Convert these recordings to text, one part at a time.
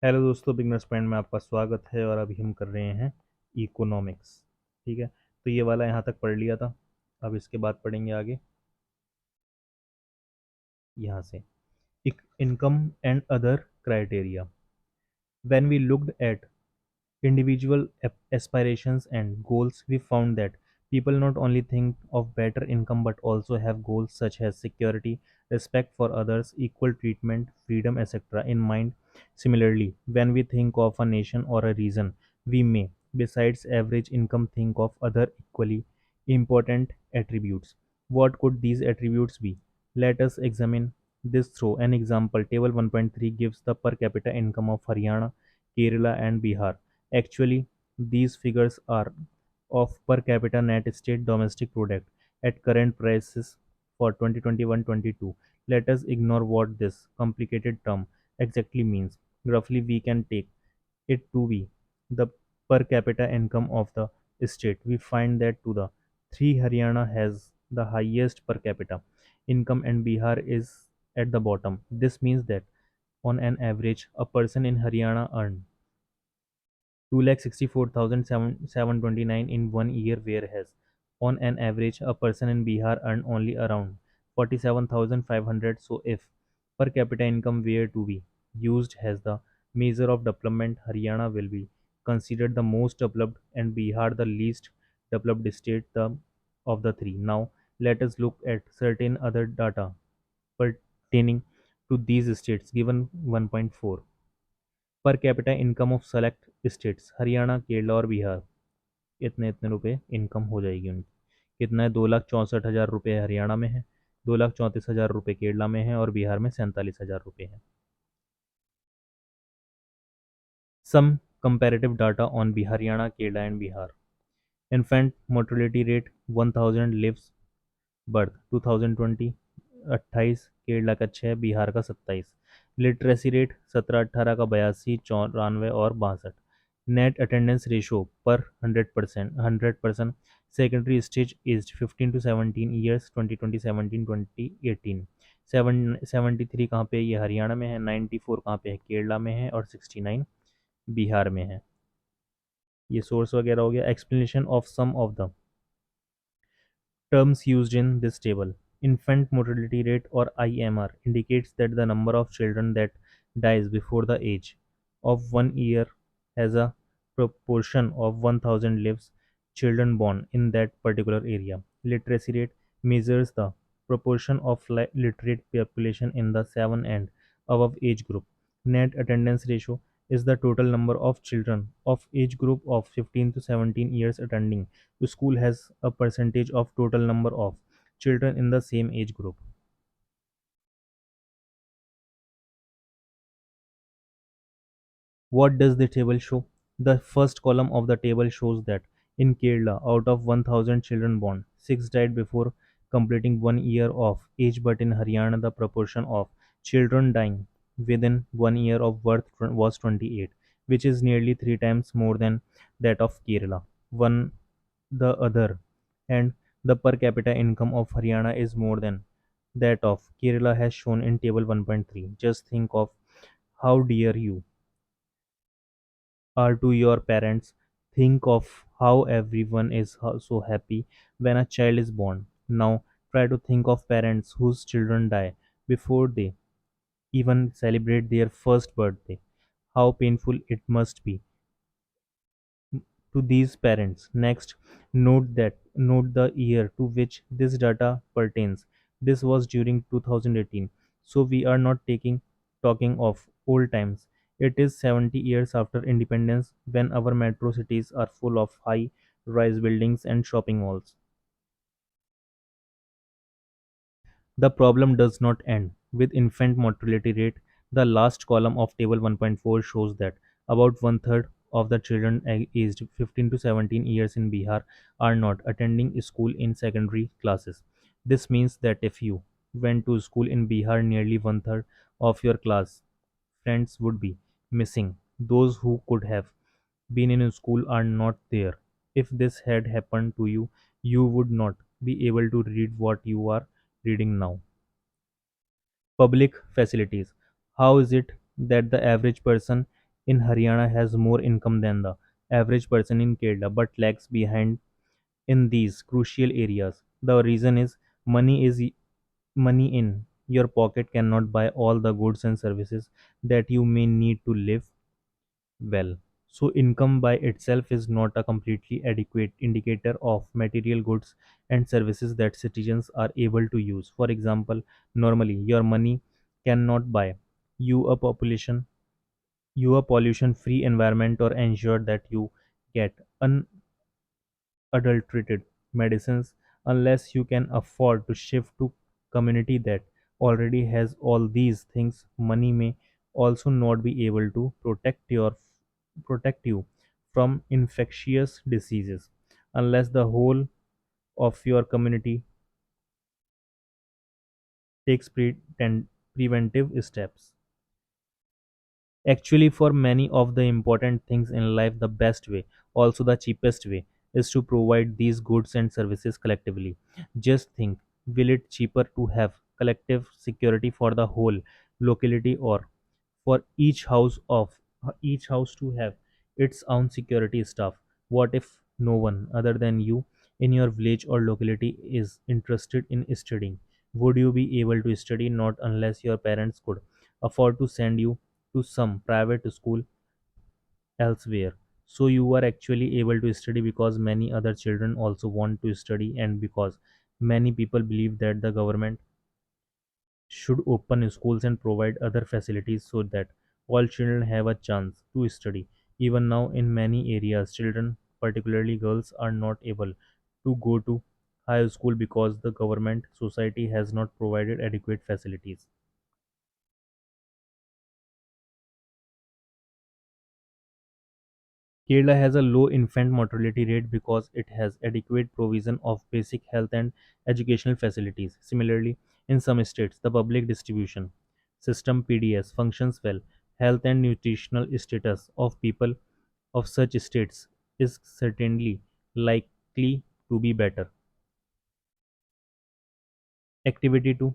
Hello दोस्तों, beginners point में आपका स्वागत है। और अभी हम कर रहे हैं इकोनॉमिक्स। ठीक है, तो ये वाला यहाँ तक पढ़ लिया था। अब इसके बाद पढ़ेंगे आगे यहाँ से income and other criteria. When we looked at individual aspirations and goals, we found that people not only think of better income but also have goals such as security, respect for others, equal treatment, freedom, etc. in mind. Similarly, when we think of a nation or a region, we may, besides average income, think of other equally important attributes. What could these attributes be? Let us examine this through an example. Table 1.3 gives the per capita income of Haryana, Kerala, and Bihar. Actually, these figures are of per capita net state domestic product at current prices for 2021-22. Let us ignore what this complicated term exactly means. Roughly, we can take it to be the per capita income of the state. We find that to the three Haryana has the highest per capita income and Bihar is at the bottom. This means that on an average, a person in Haryana earns 2,64,729 in 1 year, whereas on an average a person in Bihar earned only around 47,500. So if per capita income were to be used as the measure of development, Haryana will be considered the most developed and Bihar the least developed state of the three. Now let us look at certain other data pertaining to these states given 1.4. Per capita income of select states Haryana, Kerala और बिहार। इतने इतने रुपए income हो जाएगी उनकी। कितना है? 2,64,000 रुपये हरियाणा में है, 2,34,000 रुपये केरला में है और बिहार में 47,000 रुपये है। Some comparative data on Haryana, Kerala and Bihar. Infant mortality rate 1000 lives birth 2020 28, Kerala का 6, बिहार का 27। लिटरेसी रेट 17-18 का 82, 94 और 62। नेट अटेंडेंस रेशो पर 100%। Secondary stage age 15 to 17 years 2020-17 73 कहाँ पे? ये हरियाणा में है। 94 कहाँ पे है? केरला में है। और 69 बिहार में है। ये सोर्स वगैरह हो गया। Explanation of some of the terms used in this table. Infant mortality rate or IMR indicates that the number of children that dies before the age of 1 year has a proportion of 1000 lives children born in that particular area. Literacy rate measures the proportion of literate population in the 7 and above age group. Net attendance ratio is the total number of children of age group of 15 to 17 years attending the school has a percentage of total number of children in the same age group. What does the table show? The first column of the table shows that in Kerala, out of 1000 children born, 6 died before completing 1 year of age, but in Haryana, the proportion of children dying within 1 year of birth was 28, which is nearly 3 times more than that of Kerala. One the other and the per capita income of Haryana is more than that of Kerala has shown in table 1.3. Just think of how dear you are to your parents. Think of how everyone is so happy when a child is born. Now try to think of parents whose children die before they even celebrate their first birthday. How painful it must be to these parents. Next, note the year to which this data pertains. This was during 2018. So we are not talking of old times. It is 70 years after independence when our metro cities are full of high rise buildings and shopping malls. The problem does not end with infant mortality rate. The last column of table 1.4 shows that about one third of the children aged 15 to 17 years in Bihar are not attending school in secondary classes. This means that if you went to school in Bihar, nearly one third of your class friends would be missing. Those who could have been in school are not there. If this had happened to you, you would not be able to read what you are reading now. Public facilities. How is it that the average person in Haryana has more income than the average person in Kerala but lags behind in these crucial areas. The reason is money is money in your pocket cannot buy all the goods and services that you may need to live well. So, income by itself is not a completely adequate indicator of material goods and services that citizens are able to use. For example, normally your money cannot buy you a population, you a pollution free environment or ensure that you get unadulterated medicines unless you can afford to shift to community that already has all these things. Money may also not be able to protect you from infectious diseases unless the whole of your community takes preventive steps. Actually, for many of the important things in life, the best way, also the cheapest way, is to provide these goods and services collectively. Just think, will it cheaper to have collective security for the whole locality or for each house to have its own security staff? What if no one other than you in your village or locality is interested in studying? Would you be able to study? Not unless your parents could afford to send you to some private school elsewhere. So you are actually able to study because many other children also want to study and because many people believe that the government should open schools and provide other facilities so that all children have a chance to study. Even now, in many areas, children, particularly girls, are not able to go to high school because the government society has not provided adequate facilities. Kerala has a low infant mortality rate because it has adequate provision of basic health and educational facilities. Similarly, in some states, the public distribution system PDS functions well. Health and nutritional status of people of such states is certainly likely to be better. Activity two,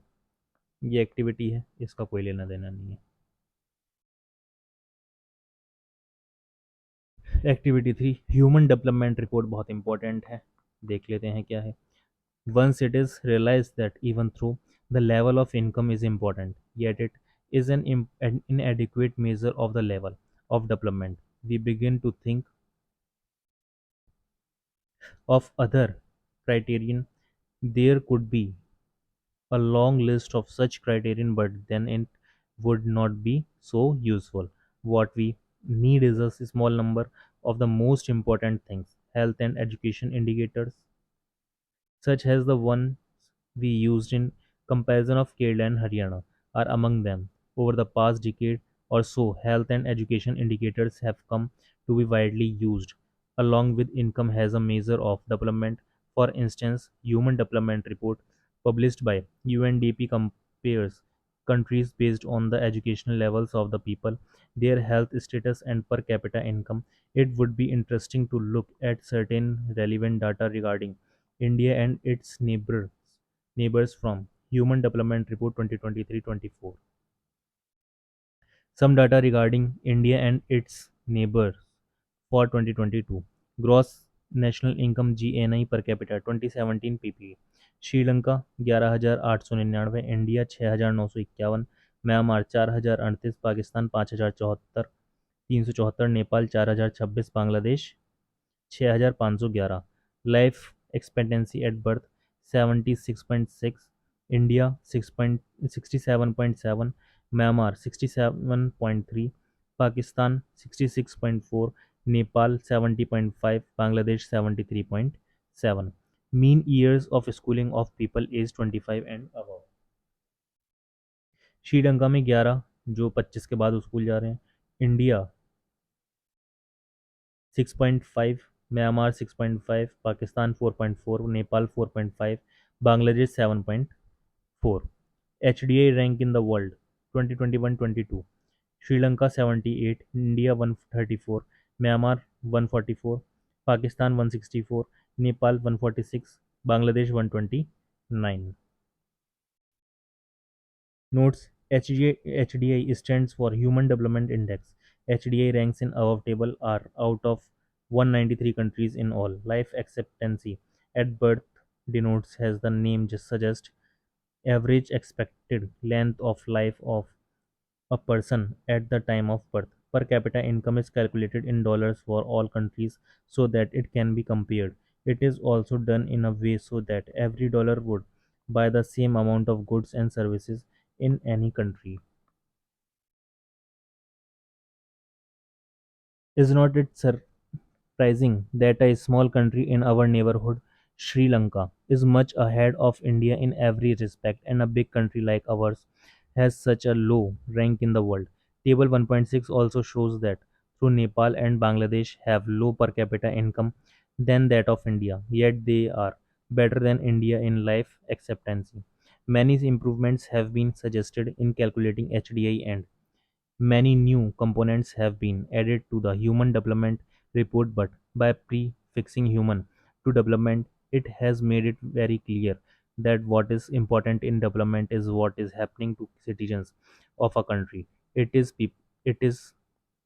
ये activity है, इसका कोई लेना देना नहीं है. Activity three, human development report बहुत important है, देख लेते हैं क्या है. Once it is realized that even though the level of income is important, yet it is an inadequate measure of the level of development, we begin to think of other criterion. There could be a long list of such criterion, but then it would not be so useful. What we need is a small number of the most important things, health and education indicators, such as the ones we used in comparison of Kerala and Haryana, are among them. Over the past decade or so, health and education indicators have come to be widely used, along with income as a measure of development. For instance, Human Development Report published by UNDP compares countries based on the educational levels of the people, their health status, and per capita income. It would be interesting to look at certain relevant data regarding India and its neighbors from Human Development Report 2023-24. Some data regarding India and its neighbors for 2022. Gross National Income GNI per capita 2017 PPA. Sri Lanka 11,899, India 6,951, Myanmar 4,038, Pakistan 5,074, 374, Nepal 4,026, Bangladesh 6,511. Life expectancy at birth 76.6, India 67.7, Myanmar 67.3, Pakistan 66.4, Nepal 70.5, Bangladesh 73.7. Mean years of schooling of people aged 25 and above. Sri Lanka में 11 जो 25 के बाद school जा रहे हैं, India 6.5, Myanmar 6.5, Pakistan 4.4, Nepal 4.5, Bangladesh 7.4. HDI rank in the world 2021-22. Sri Lanka 78, India 134, Myanmar 144, Pakistan 164, Nepal 146, Bangladesh 129. Notes: HDI stands for Human Development Index. HDI ranks in above table are out of 193 countries in all. Life expectancy at birth denotes, as the name just suggests, average expected length of life of a person at the time of birth. Per capita income is calculated in dollars for all countries so that it can be compared. It is also done in a way so that every dollar would buy the same amount of goods and services in any country. Is not it surprising that a small country in our neighborhood, Sri Lanka, is much ahead of India in every respect, and a big country like ours has such a low rank in the world? Table 1.6 also shows that through Nepal and Bangladesh have low per capita income than that of India, yet they are better than India in life expectancy. Many improvements have been suggested in calculating HDI, and many new components have been added to the Human Development Report, but by prefixing human to development, it has made it very clear that what is important in development is what is happening to citizens of a country. It is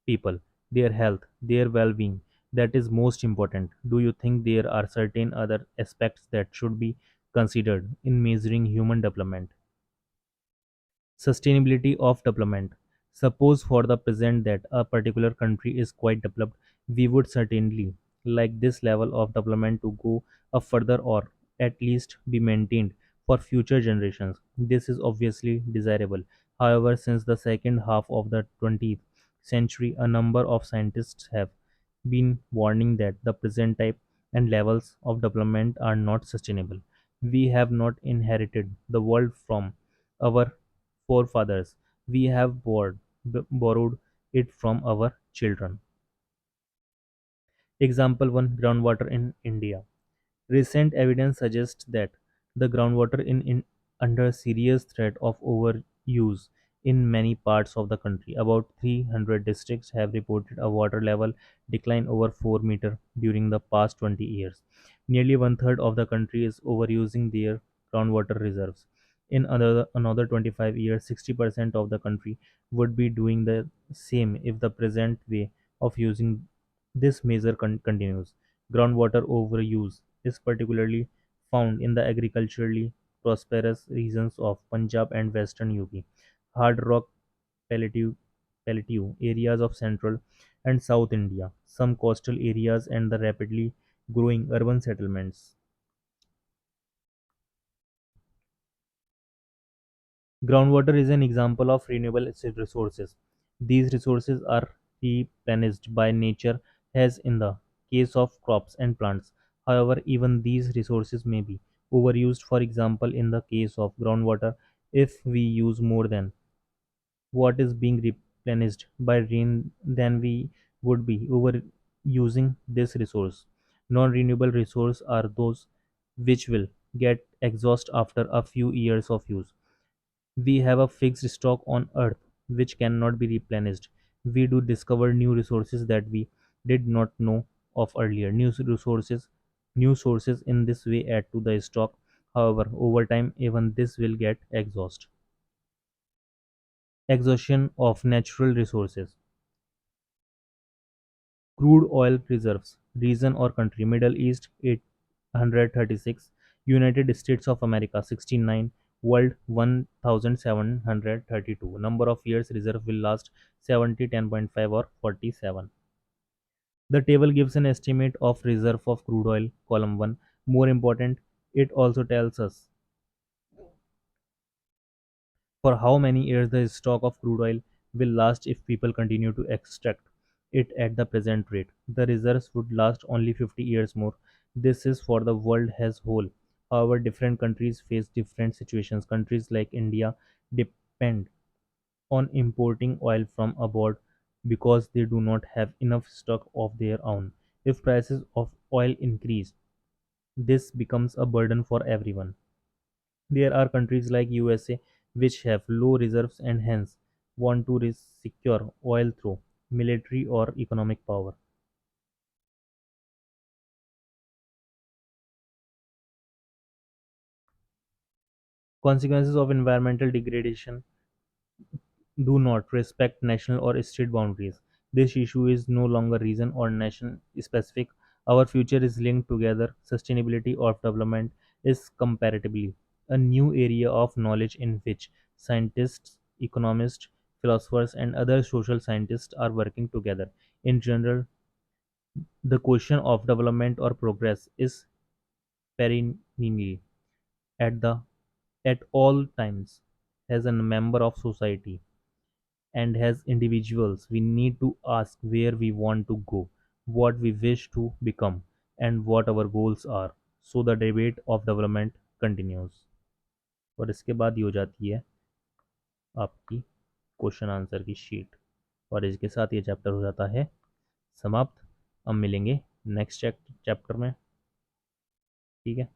people, their health, their well-being that is most important. Do you think there are certain other aspects that should be considered in measuring human development? Sustainability of development. Suppose for the present that a particular country is quite developed, we would certainly like this level of development to go up further or at least be maintained for future generations. This is obviously desirable. However, since the second half of the 20th century, a number of scientists have been warning that the present type and levels of development are not sustainable. We have not inherited the world from our forefathers. We have borrowed it from our children. Example 1, groundwater in India. Recent evidence suggests that the groundwater in under serious threat of overuse in many parts of the country. About 300 districts have reported a water level decline over 4 meter during the past 20 years. Nearly one third of the country is overusing their groundwater reserves. In another 25 years, 60% of the country would be doing the same if the present way of using this measure continues. Groundwater overuse is particularly found in the agriculturally prosperous regions of Punjab and western UP, hard rock plateau areas of central and south India, some coastal areas, and the rapidly growing urban settlements. Groundwater is an example of renewable resources. These resources are replenished by nature, as in the case of crops and plants. However, even these resources may be overused. For example, in the case of groundwater, if we use more than what is being replenished by rain, then we would be overusing this resource. Non-renewable resources are those which will get exhaust after a few years of use. We have a fixed stock on Earth which cannot be replenished. We do discover new resources that we did not know of earlier. New sources in this way add to the stock. However, over time, even this will get exhaust. Exhaustion of natural resources. Crude oil reserves. Region or country: Middle East 836, United States of America 69, world 1732. Number of years reserve will last 70, 10.5 or 47. The table gives an estimate of reserve of crude oil. Column 1. More important, it also tells us for how many years the stock of crude oil will last if people continue to extract it at the present rate. The reserves would last only 50 years more. This is for the world as whole. However, different countries face different situations. Countries like India depend on importing oil from abroad because they do not have enough stock of their own. If prices of oil increase, this becomes a burden for everyone. There are countries like USA which have low reserves and hence want to secure oil through military or economic power. Consequences of environmental degradation. do not respect national or state boundaries. This issue is no longer region or nation specific. Our future is linked together. Sustainability of development is comparatively a new area of knowledge in which scientists, economists, philosophers, and other social scientists are working together. In general, the question of development or progress is perennial at the at all times. As a member of society and as individuals, we need to ask where we want to go, what we wish to become, and what our goals are. So the debate of development continues. और इसके बाद ये हो जाती है आपकी question answer की sheet, और इसके साथ ये चैप्टर हो जाता है समाप्त। अब मिलेंगे नेक्स्ट चैप्टर में। ठीक है।